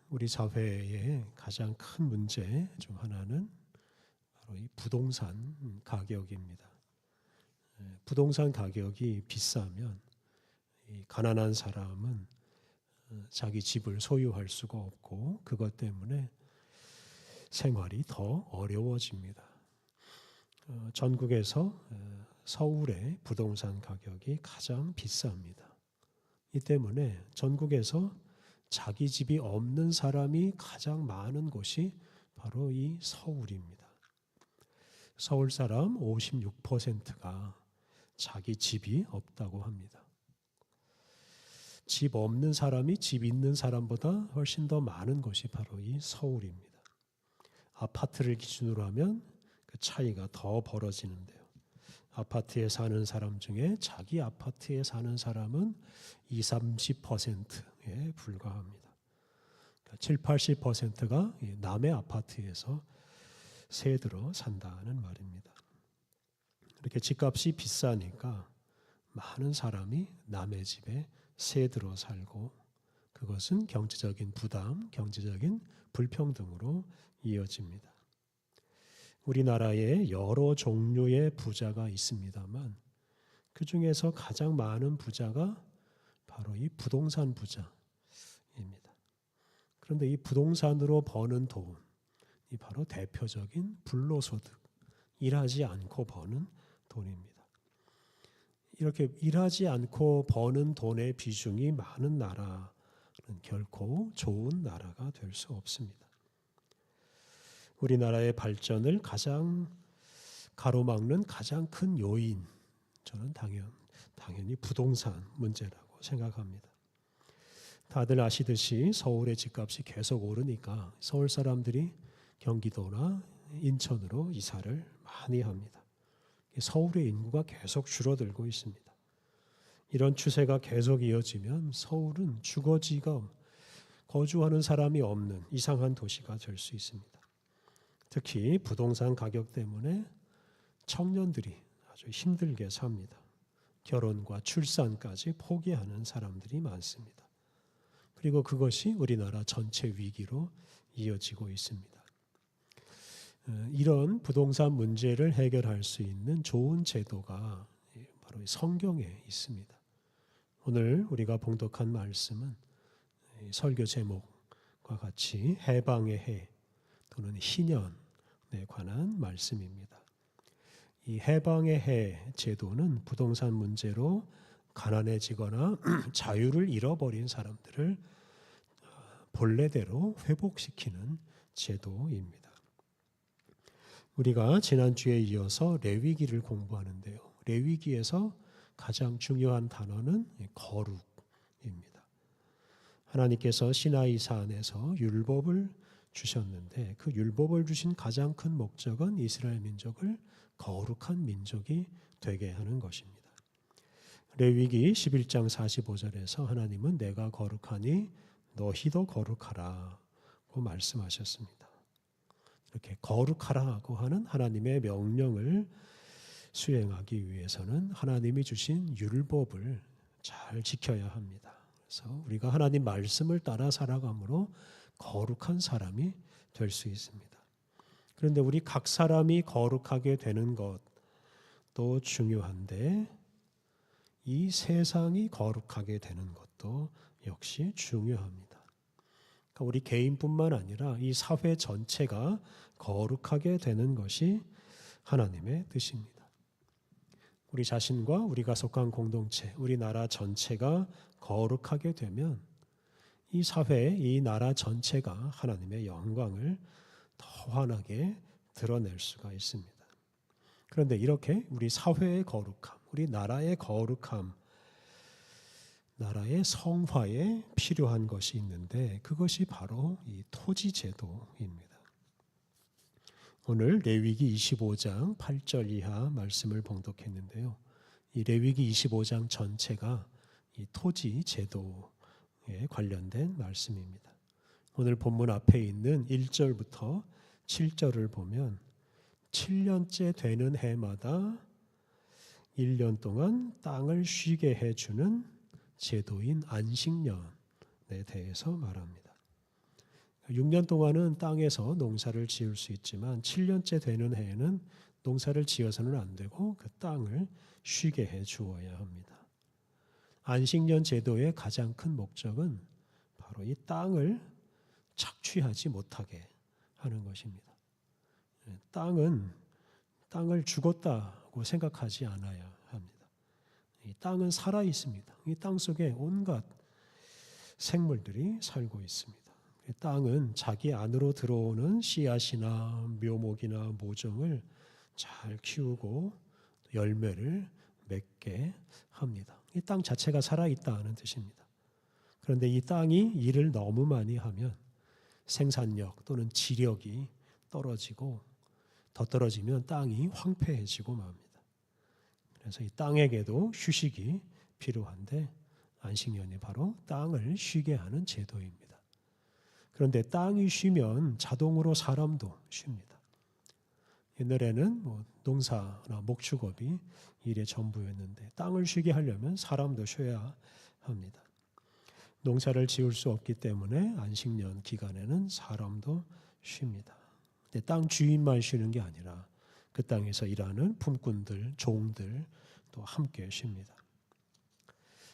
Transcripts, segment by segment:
우리 사회의 가장 큰 문제 중 하나는 바로 이 부동산 가격입니다. 부동산 가격이 비싸면 이 가난한 사람은 자기 집을 소유할 수가 없고 그것 때문에 생활이 더 어려워집니다. 전국에서 서울의 부동산 가격이 가장 비쌉니다. 이 때문에 전국에서 자기 집이 없는 사람이 가장 많은 곳이 바로 이 서울입니다. 서울 사람 56%가 자기 집이 없다고 합니다. 집 없는 사람이 집 있는 사람보다 훨씬 더 많은 곳이 바로 이 서울입니다. 아파트를 기준으로 하면 그 차이가 더 벌어지는데요. 아파트에 사는 사람 중에 자기 아파트에 사는 사람은 20-30%에 불과합니다. 그러니까 70-80%가 남의 아파트에서 새들어 산다는 말입니다. 이렇게 집값이 비싸니까 많은 사람이 남의 집에 새들어 살고 그것은 경제적인 부담, 경제적인 불평등으로 이어집니다. 우리나라에 여러 종류의 부자가 있습니다만 그 중에서 가장 많은 부자가 바로 이 부동산 부자입니다. 그런데 이 부동산으로 버는 돈이 바로 대표적인 불로소득, 일하지 않고 버는 돈입니다. 이렇게 일하지 않고 버는 돈의 비중이 많은 나라는 결코 좋은 나라가 될 수 없습니다. 우리나라의 발전을 가장 가로막는 가장 큰 요인, 저는 당연히 부동산 문제라고 생각합니다. 다들 아시듯이 서울의 집값이 계속 오르니까 서울 사람들이 경기도나 인천으로 이사를 많이 합니다. 서울의 인구가 계속 줄어들고 있습니다. 이런 추세가 계속 이어지면 서울은 주거지가 거주하는 사람이 없는 이상한 도시가 될 수 있습니다. 특히 부동산 가격 때문에 청년들이 아주 힘들게 삽니다. 결혼과 출산까지 포기하는 사람들이 많습니다. 그리고 그것이 우리나라 전체 위기로 이어지고 있습니다. 이런 부동산 문제를 해결할 수 있는 좋은 제도가 바로 성경에 있습니다. 오늘 우리가 봉독한 말씀은 설교 제목과 같이 해방의 해 또는 희년에 관한 말씀입니다. 이 해방의 해 제도는 부동산 문제로 가난해지거나 자유를 잃어버린 사람들을 본래대로 회복시키는 제도입니다. 우리가 지난주에 이어서 레위기를 공부하는데요. 레위기에서 가장 중요한 단어는 거룩입니다. 하나님께서 시나이 산에서 율법을 주셨는데 그 율법을 주신 가장 큰 목적은 이스라엘 민족을 거룩한 민족이 되게 하는 것입니다. 레위기 11장 45절에서 하나님은 내가 거룩하니 너희도 거룩하라고 말씀하셨습니다. 이렇게 거룩하라고 하는 하나님의 명령을 수행하기 위해서는 하나님이 주신 율법을 잘 지켜야 합니다. 그래서 우리가 하나님 말씀을 따라 살아감으로 거룩한 사람이 될 수 있습니다. 그런데 우리 각 사람이 거룩하게 되는 것도 중요한데 이 세상이 거룩하게 되는 것도 역시 중요합니다. 그러니까 우리 개인뿐만 아니라 이 사회 전체가 거룩하게 되는 것이 하나님의 뜻입니다. 우리 자신과 우리가 속한 공동체, 우리나라 전체가 거룩하게 되면 이 사회, 이 나라 전체가 하나님의 영광을 더 환하게 드러낼 수가 있습니다. 그런데 이렇게 우리 사회의 거룩함, 우리 나라의 거룩함, 나라의 성화에 필요한 것이 있는데 그것이 바로 이 토지 제도입니다. 오늘 레위기 25장 8절 이하 말씀을 봉독했는데요. 이 레위기 25장 전체가 이 토지 제도에 관련된 말씀입니다. 오늘 본문 앞에 있는 1절부터 7절을 보면 7년째 되는 해마다 1년 동안 땅을 쉬게 해주는 제도인 안식년에 대해서 말합니다. 6년 동안은 땅에서 농사를 지을 수 있지만 7년째 되는 해에는 농사를 지어서는 안 되고 그 땅을 쉬게 해 주어야 합니다. 안식년 제도의 가장 큰 목적은 바로 이 땅을 착취하지 못하게 하는 것입니다. 땅을 죽었다고 생각하지 않아야 합니다. 이 땅은 살아 있습니다. 이 땅 속에 온갖 생물들이 살고 있습니다. 땅은 자기 안으로 들어오는 씨앗이나 묘목이나 모종을 잘 키우고 열매를 맺게 합니다. 이 땅 자체가 살아있다는 뜻입니다. 그런데 이 땅이 일을 너무 많이 하면 생산력 또는 지력이 떨어지고 더 떨어지면 땅이 황폐해지고 맙니다. 그래서 이 땅에게도 휴식이 필요한데 안식년이 바로 땅을 쉬게 하는 제도입니다. 그런데 땅이 쉬면 자동으로 사람도 쉽니다. 옛날에는 농사나 목축업이 일의 전부였는데 땅을 쉬게 하려면 사람도 쉬어야 합니다. 농사를 지을 수 없기 때문에 안식년 기간에는 사람도 쉽니다. 근데 땅 주인만 쉬는 게 아니라 그 땅에서 일하는 품꾼들, 종들 또 함께 쉽니다.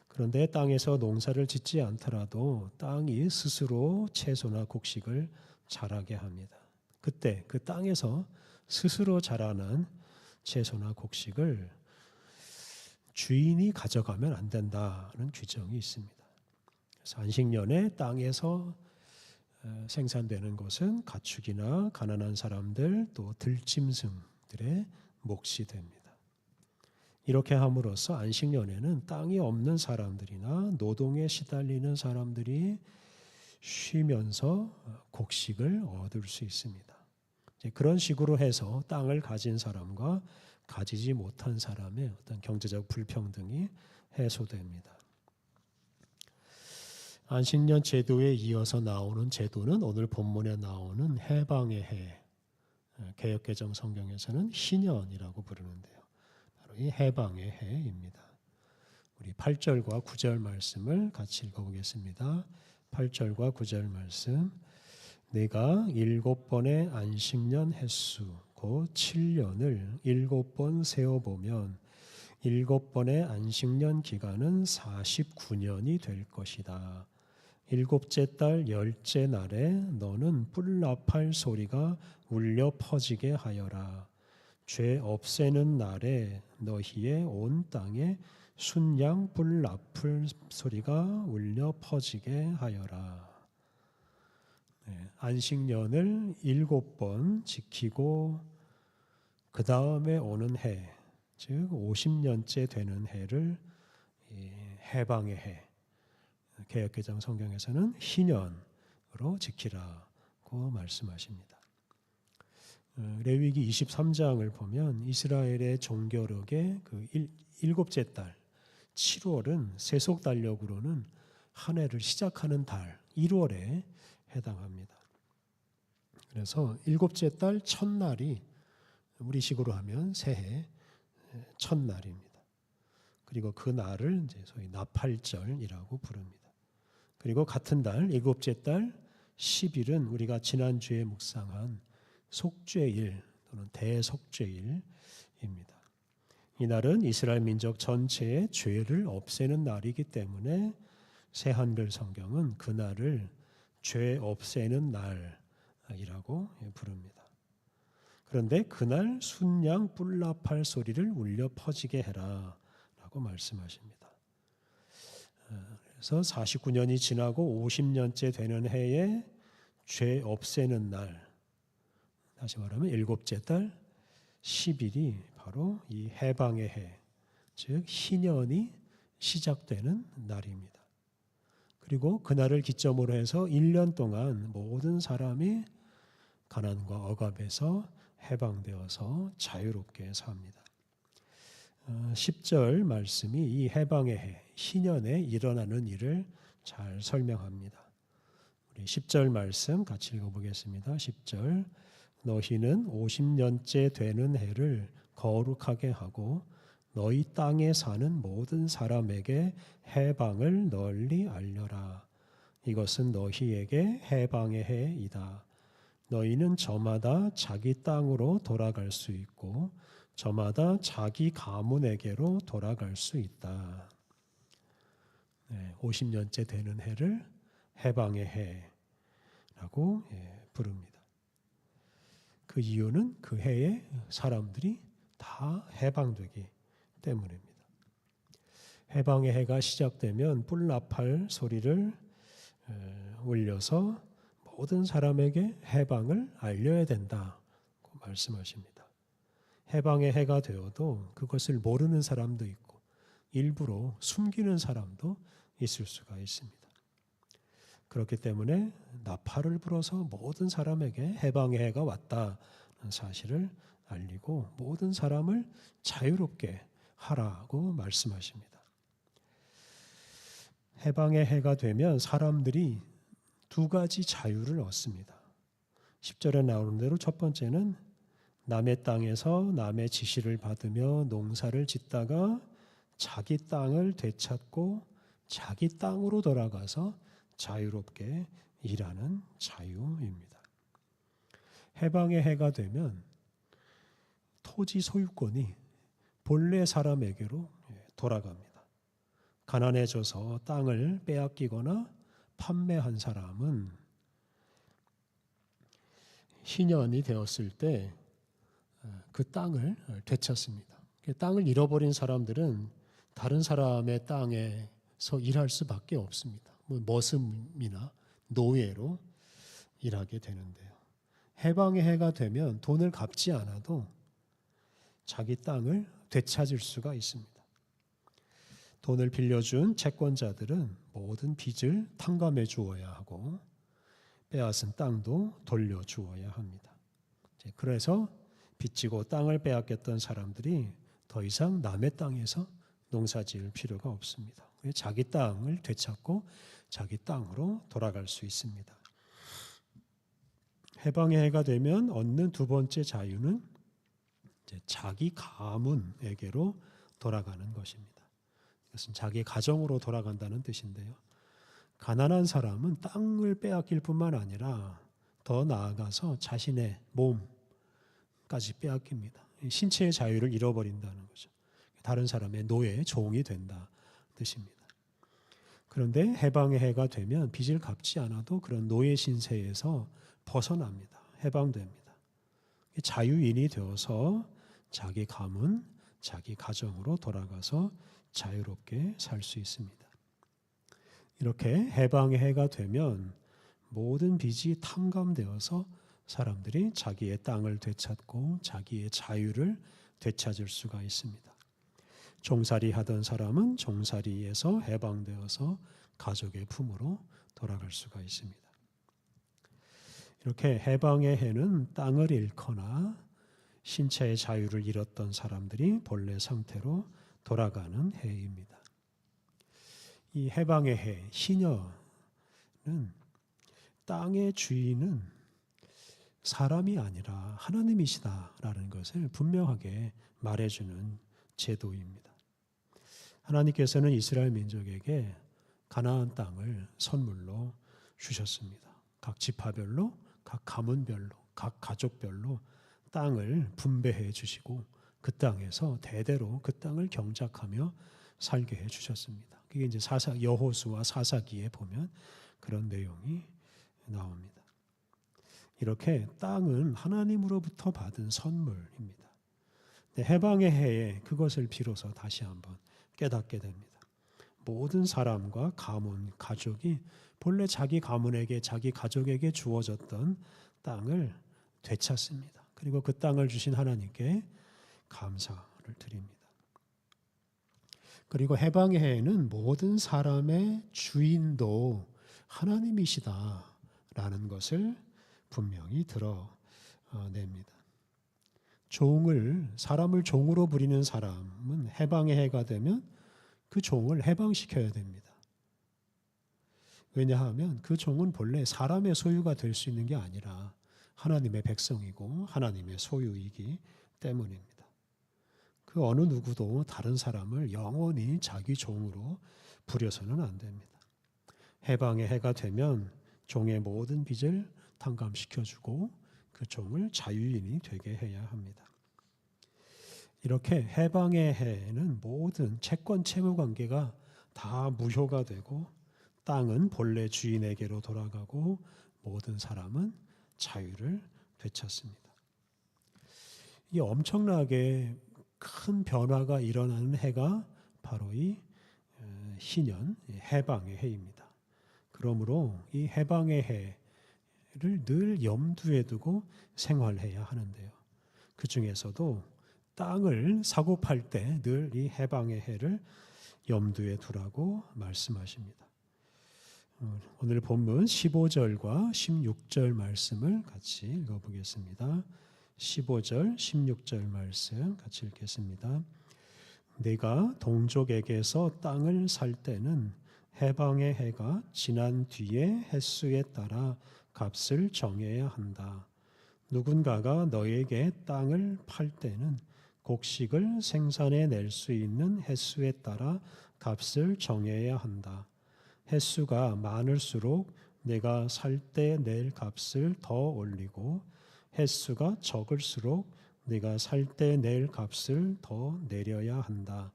그런데 땅에서 농사를 짓지 않더라도 땅이 스스로 채소나 곡식을 자라게 합니다. 그때 그 땅에서 스스로 자라는 채소나 곡식을 주인이 가져가면 안 된다는 규정이 있습니다. 그래서 안식년에 땅에서 생산되는 것은 가축이나 가난한 사람들 또 들짐승들의 몫이 됩니다. 이렇게 함으로써 안식년에는 땅이 없는 사람들이나 노동에 시달리는 사람들이 쉬면서 곡식을 얻을 수 있습니다. 그런 식으로 해서 땅을 가진 사람과 가지지 못한 사람의 어떤 경제적 불평등이 해소됩니다. 안식년 제도에 이어서 나오는 제도는 오늘 본문에 나오는 해방의 해, 개역개정 성경에서는 희년이라고 부르는데요. 바로 이 해방의 해입니다. 우리 8절과 9절 말씀을 같이 읽어보겠습니다. 8절과 9절 말씀. 내가 7번의 안식년 횟수 곧 7년을 7번 세어보면 7번의 안식년 기간은 49년이 될 것이다. 7째 달 10째 날에 너는 뿔나팔 소리가 울려 퍼지게 하여라. 죄 없애는 날에 너희의 온 땅에 순양 뿔나팔 소리가 울려 퍼지게 하여라. 안식년을 7번 지키고 그 다음에 오는 해, 즉 50년째 되는 해를 해방의 해, 개역개정 성경에서는 희년으로 지키라고 말씀하십니다. 레위기 23장을 보면 이스라엘의 종교력의 그 7째 달 7월은 세속 달력으로는 한 해를 시작하는 달 1월에 해당합니다. 그래서 7째 달 첫날이 우리식으로 하면 새해 첫날입니다. 그리고 그 날을 이제 소위 나팔절이라고 부릅니다. 그리고 같은 달 7째 달 10일은 우리가 지난주에 묵상한 속죄일 또는 대속죄일입니다. 이날은 이스라엘 민족 전체의 죄를 없애는 날이기 때문에 새 한글 성경은 그 날을 죄 없애는 날이라고 부릅니다. 그런데 그날 순양 뿔나팔 소리를 울려 퍼지게 해라 라고 말씀하십니다. 그래서 49년이 지나고 50년째 되는 해에 죄 없애는 날, 다시 말하면 7째 달 10일이 바로 이 해방의 해, 즉 희년이 시작되는 날입니다. 그리고 그날을 기점으로 해서 1년 동안 모든 사람이 가난과 억압에서 해방되어서 자유롭게 삽니다. 10절 말씀이 이 해방의 해, 희년에 일어나는 일을 잘 설명합니다. 우리 10절 말씀 같이 읽어보겠습니다. 10절. 너희는 50년째 되는 해를 거룩하게 하고 너희 땅에 사는 모든 사람에게 해방을 널리 알려라. 이것은 너희에게 해방의 해이다. 너희는 저마다 자기 땅으로 돌아갈 수 있고 저마다 자기 가문에게로 돌아갈 수 있다. 50년째 되는 해를 해방의 해라고 부릅니다. 그 이유는 그 해에 사람들이 다 해방되기 때문입니다. 해방의 해가 시작되면 뿔나팔 소리를 울려서 모든 사람에게 해방을 알려야 된다고 말씀하십니다. 해방의 해가 되어도 그것을 모르는 사람도 있고 일부러 숨기는 사람도 있을 수가 있습니다. 그렇기 때문에 나팔을 불어서 모든 사람에게 해방의 해가 왔다는 사실을 알리고 모든 사람을 자유롭게 하라고 말씀하십니다. 해방의 해가 되면 사람들이 두 가지 자유를 얻습니다. 10절에 나오는 대로 첫 번째는 남의 땅에서 남의 지시를 받으며 농사를 짓다가 자기 땅을 되찾고 자기 땅으로 돌아가서 자유롭게 일하는 자유입니다. 해방의 해가 되면 토지 소유권이 본래 사람에게로 돌아갑니다. 가난해져서 땅을 빼앗기거나 판매한 사람은 희년이 되었을 때 그 땅을 되찾습니다. 땅을 잃어버린 사람들은 다른 사람의 땅에서 일할 수밖에 없습니다. 머슴이나 노예로 일하게 되는데요. 해방의 해가 되면 돈을 갚지 않아도 자기 땅을 되찾을 수가 있습니다. 돈을 빌려준 채권자들은 모든 빚을 탕감해 주어야 하고 빼앗은 땅도 돌려주어야 합니다. 그래서 빚지고 땅을 빼앗겼던 사람들이 더 이상 남의 땅에서 농사 지을 필요가 없습니다. 자기 땅을 되찾고 자기 땅으로 돌아갈 수 있습니다. 해방의 해가 되면 얻는 두 번째 자유는 자기 가문에게로 돌아가는 것입니다. 이것은 자기 가정으로 돌아간다는 뜻인데요. 가난한 사람은 땅을 빼앗길 뿐만 아니라 더 나아가서 자신의 몸까지 빼앗깁니다. 신체의 자유를 잃어버린다는 거죠. 다른 사람의 노예, 종이 된다 뜻입니다. 그런데 해방의 해가 되면 빚을 갚지 않아도 그런 노예 신세에서 벗어납니다. 해방됩니다. 자유인이 되어서 자기 가문, 자기 가정으로 돌아가서 자유롭게 살 수 있습니다. 이렇게 해방의 해가 되면 모든 빚이 탕감되어서 사람들이 자기의 땅을 되찾고 자기의 자유를 되찾을 수가 있습니다. 종살이 하던 사람은 종살이에서 해방되어서 가족의 품으로 돌아갈 수가 있습니다. 이렇게 해방의 해는 땅을 잃거나 신체의 자유를 잃었던 사람들이 본래 상태로 돌아가는 해입니다. 이 해방의 해, 희년은 땅의 주인은 사람이 아니라 하나님이시다라는 것을 분명하게 말해주는 제도입니다. 하나님께서는 이스라엘 민족에게 가나안 땅을 선물로 주셨습니다. 각 지파별로, 각 가문별로, 각 가족별로 땅을 분배해 주시고 그 땅에서 대대로 그 땅을 경작하며 살게 해 주셨습니다. 그게 이제 여호수아 사사기에 보면 그런 내용이 나옵니다. 이렇게 땅은 하나님으로부터 받은 선물입니다. 해방의 해에 그것을 비로소 다시 한번 깨닫게 됩니다. 모든 사람과 가문, 가족이 본래 자기 가문에게, 자기 가족에게 주어졌던 땅을 되찾습니다. 그리고 그 땅을 주신 하나님께 감사를 드립니다. 그리고 해방의 해에는 모든 사람의 주인도 하나님이시다라는 것을 분명히 드러냅니다. 사람을 종으로 부리는 사람은 해방의 해가 되면 그 종을 해방시켜야 됩니다. 왜냐하면 그 종은 본래 사람의 소유가 될 수 있는 게 아니라 하나님의 백성이고 하나님의 소유이기 때문입니다. 그 어느 누구도 다른 사람을 영원히 자기 종으로 부려서는 안 됩니다. 해방의 해가 되면 종의 모든 빚을 탕감시켜주고 그 종을 자유인이 되게 해야 합니다. 이렇게 해방의 해에는 모든 채권 채무 관계가 다 무효가 되고 땅은 본래 주인에게로 돌아가고 모든 사람은 자유를 되찾습니다. 이 엄청나게 큰 변화가 일어나는 해가 바로 이 희년 해방의 해입니다. 그러므로 이 해방의 해를 늘 염두에 두고 생활해야 하는데요. 그 중에서도 땅을 사고 팔 때 늘 이 해방의 해를 염두에 두라고 말씀하십니다. 오늘 본문 15절과 16절 말씀을 같이 읽어보겠습니다. 15절, 16절 말씀 같이 읽겠습니다. 내가 동족에게서 땅을 살 때는 해방의 해가 지난 뒤에 횟수에 따라 값을 정해야 한다. 누군가가 너에게 땅을 팔 때는 곡식을 생산해 낼 수 있는 횟수에 따라 값을 정해야 한다. 횟수가 많을수록 내가 살 때 낼 값을 더 올리고 횟수가 적을수록 네가 살 때 낼 값을 더 내려야 한다.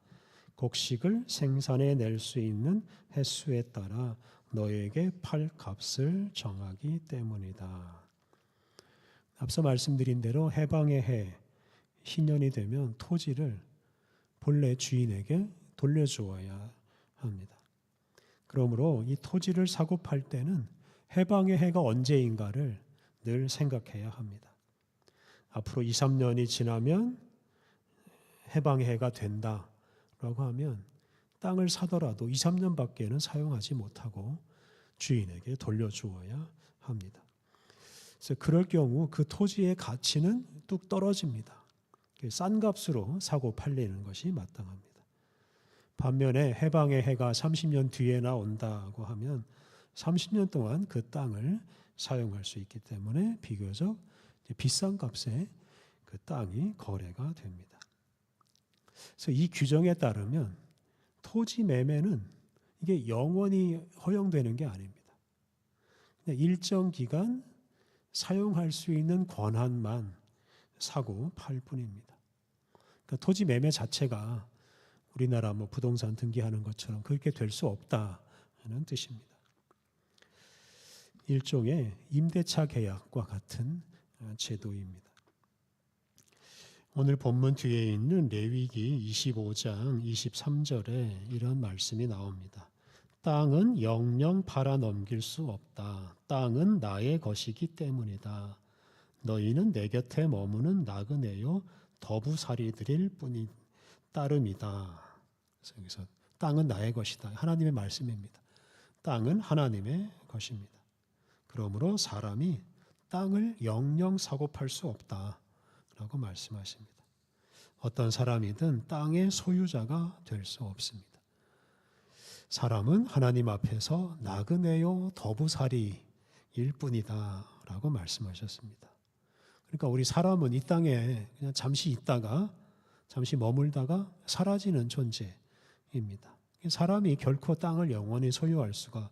곡식을 생산해 낼 수 있는 횟수에 따라 너에게 팔 값을 정하기 때문이다. 앞서 말씀드린 대로 해방의 해, 희년이 되면 토지를 본래 주인에게 돌려주어야 합니다. 그러므로 이 토지를 사고 팔 때는 해방의 해가 언제인가를 늘 생각해야 합니다. 앞으로 2, 3년이 지나면 해방의 해가 된다라고 하면 땅을 사더라도 2, 3년밖에는 사용하지 못하고 주인에게 돌려주어야 합니다. 그래서 그럴 경우 그 토지의 가치는 뚝 떨어집니다. 싼 값으로 사고 팔리는 것이 마땅합니다. 반면에 해방의 해가 30년 뒤에나 온다고 하면 30년 동안 그 땅을 사용할 수 있기 때문에 비교적 비싼 값에 그 땅이 거래가 됩니다. 그래서 이 규정에 따르면 토지 매매는 이게 영원히 허용되는 게 아닙니다. 그냥 일정 기간 사용할 수 있는 권한만 사고 팔 뿐입니다. 그러니까 토지 매매 자체가 우리나라 부동산 등기하는 것처럼 그렇게 될 수 없다는 뜻입니다. 일종의 임대차 계약과 같은 제도입니다. 오늘 본문 뒤에 있는 레위기 25장 23절에 이런 말씀이 나옵니다. 땅은 영영 팔아넘길 수 없다. 땅은 나의 것이기 때문이다. 너희는 내 곁에 머무는 나그네요 더부살이들일 뿐이 따름이다. 그래서 여기서 땅은 나의 것이다. 하나님의 말씀입니다. 땅은 하나님의 것입니다. 그러므로 사람이 땅을 영영 사고 팔 수 없다라고 말씀하십니다. 어떤 사람이든 땅의 소유자가 될 수 없습니다. 사람은 하나님 앞에서 나그네요 더부살이일 뿐이다라고 말씀하셨습니다. 그러니까 우리 사람은 이 땅에 그냥 잠시 있다가 잠시 머물다가 사라지는 존재입니다. 사람이 결코 땅을 영원히 소유할 수가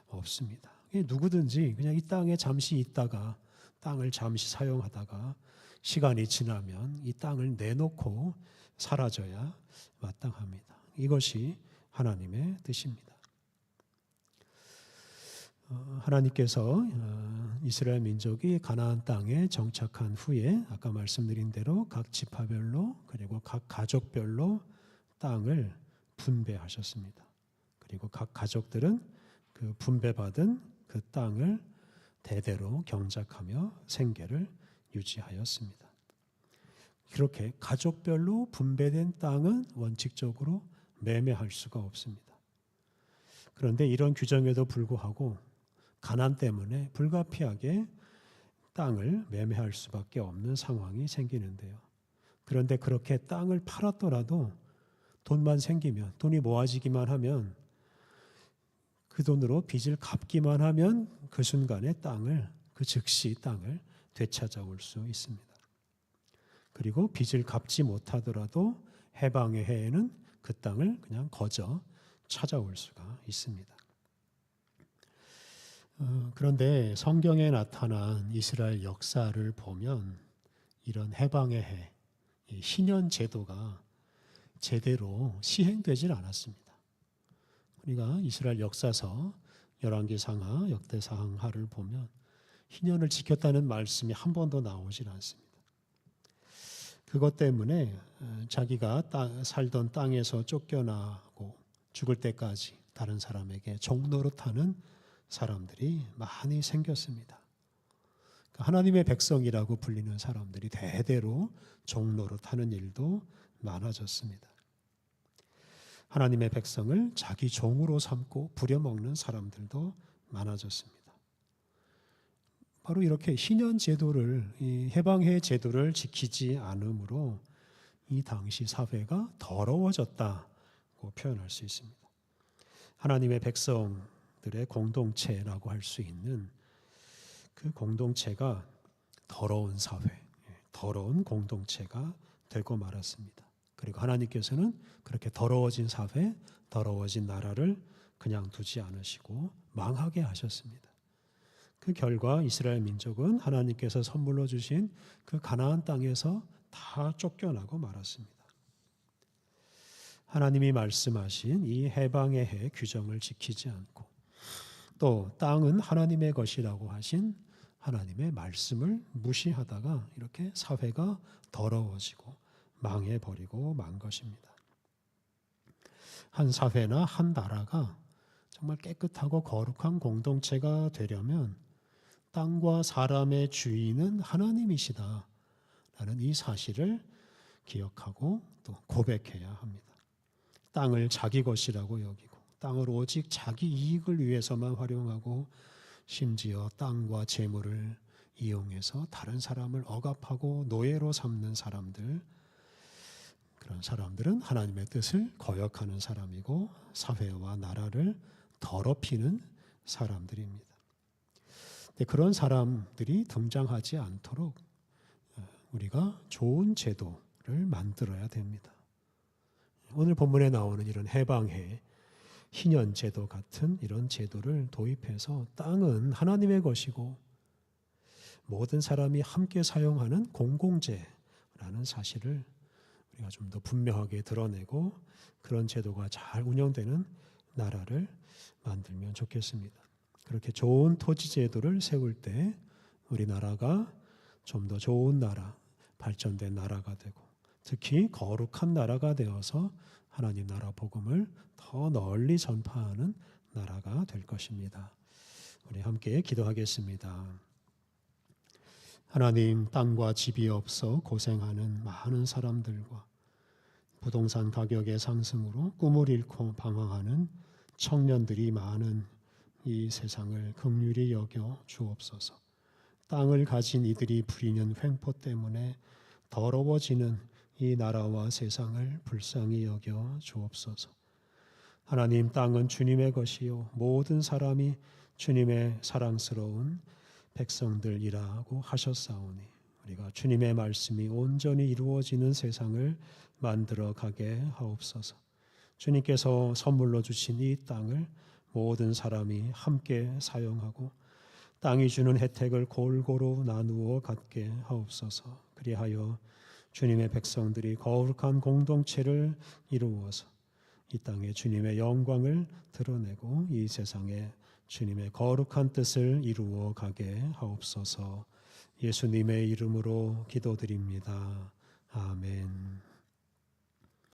없습니다. 누구든지 그냥 이 땅에 잠시 있다가 땅을 잠시 사용하다가 시간이 지나면 이 땅을 내놓고 사라져야 마땅합니다. 이것이 하나님의 뜻입니다. 하나님께서 이스라엘 민족이 가나안 땅에 정착한 후에 아까 말씀드린 대로 각 지파별로 그리고 각 가족별로 땅을 분배하셨습니다. 그리고 각 가족들은 그 분배받은 그 땅을 대대로 경작하며 생계를 유지하였습니다. 그렇게 가족별로 분배된 땅은 원칙적으로 매매할 수가 없습니다. 그런데 이런 규정에도 불구하고 가난 때문에 불가피하게 땅을 매매할 수밖에 없는 상황이 생기는데요. 그런데 그렇게 땅을 팔았더라도 돈만 생기면, 돈이 모아지기만 하면, 그 돈으로 빚을 갚기만 하면 그 순간에 그 즉시 땅을 되찾아올 수 있습니다. 그리고 빚을 갚지 못하더라도 해방의 해에는 그 땅을 그냥 거저 찾아올 수가 있습니다. 그런데 성경에 나타난 이스라엘 역사를 보면 이런 해방의 해, 이 신년 제도가 제대로 시행되질 않았습니다. 우리가 이스라엘 역사서 열왕기상하, 역대상하를 보면 희년을 지켰다는 말씀이 한 번도 나오질 않습니다. 그것 때문에 자기가 살던 땅에서 쫓겨나고 죽을 때까지 다른 사람에게 종노릇하는 사람들이 많이 생겼습니다. 하나님의 백성이라고 불리는 사람들이 대대로 종노릇하는 일도 많아졌습니다. 하나님의 백성을 자기 종으로 삼고 부려먹는 사람들도 많아졌습니다. 바로 이렇게 희년 제도를, 이 해방해 제도를 지키지 않으므로 이 당시 사회가 더러워졌다고 표현할 수 있습니다. 하나님의 백성들의 공동체라고 할 수 있는 그 공동체가 더러운 사회, 더러운 공동체가 되고 말았습니다. 그리고 하나님께서는 그렇게 더러워진 사회, 더러워진 나라를 그냥 두지 않으시고 망하게 하셨습니다. 그 결과 이스라엘 민족은 하나님께서 선물로 주신 그 가나안 땅에서 다 쫓겨나고 말았습니다. 하나님이 말씀하신 이 해방의 해 규정을 지키지 않고 또 땅은 하나님의 것이라고 하신 하나님의 말씀을 무시하다가 이렇게 사회가 더러워지고 망해버리고 만 것입니다. 한 사회나 한 나라가 정말 깨끗하고 거룩한 공동체가 되려면 땅과 사람의 주인은 하나님이시다 라는 이 사실을 기억하고 또 고백해야 합니다. 땅을 자기 것이라고 여기고 땅을 오직 자기 이익을 위해서만 활용하고 심지어 땅과 재물을 이용해서 다른 사람을 억압하고 노예로 삼는 사람들, 그런 사람들은 하나님의 뜻을 거역하는 사람이고 사회와 나라를 더럽히는 사람들입니다. 그런 사람들이 등장하지 않도록 우리가 좋은 제도를 만들어야 됩니다. 오늘 본문에 나오는 이런 해방해, 희년 제도 같은 이런 제도를 도입해서 땅은 하나님의 것이고 모든 사람이 함께 사용하는 공공재라는 사실을 우리가 좀 더 분명하게 드러내고 그런 제도가 잘 운영되는 나라를 만들면 좋겠습니다. 그렇게 좋은 토지 제도를 세울 때 우리나라가 좀 더 좋은 나라, 발전된 나라가 되고 특히 거룩한 나라가 되어서 하나님 나라 복음을 더 널리 전파하는 나라가 될 것입니다. 우리 함께 기도하겠습니다. 하나님, 땅과 집이 없어 고생하는 많은 사람들과 부동산 가격의 상승으로 꿈을 잃고 방황하는 청년들이 많은 이 세상을 긍휼히 여겨 주옵소서. 땅을 가진 이들이 부리는 횡포 때문에 더러워지는 이 나라와 세상을 불쌍히 여겨 주옵소서. 하나님, 땅은 주님의 것이요 모든 사람이 주님의 사랑스러운 백성들이라고 하셨사오니 우리가 주님의 말씀이 온전히 이루어지는 세상을 만들어 가게 하옵소서. 주님께서 선물로 주신 이 땅을 모든 사람이 함께 사용하고 땅이 주는 혜택을 골고루 나누어 갖게 하옵소서. 그리하여 주님의 백성들이 거룩한 공동체를 이루어서 이 땅에 주님의 영광을 드러내고 이 세상에 주님의 거룩한 뜻을 이루어 가게 하옵소서. 예수님의 이름으로 기도드립니다. 아멘.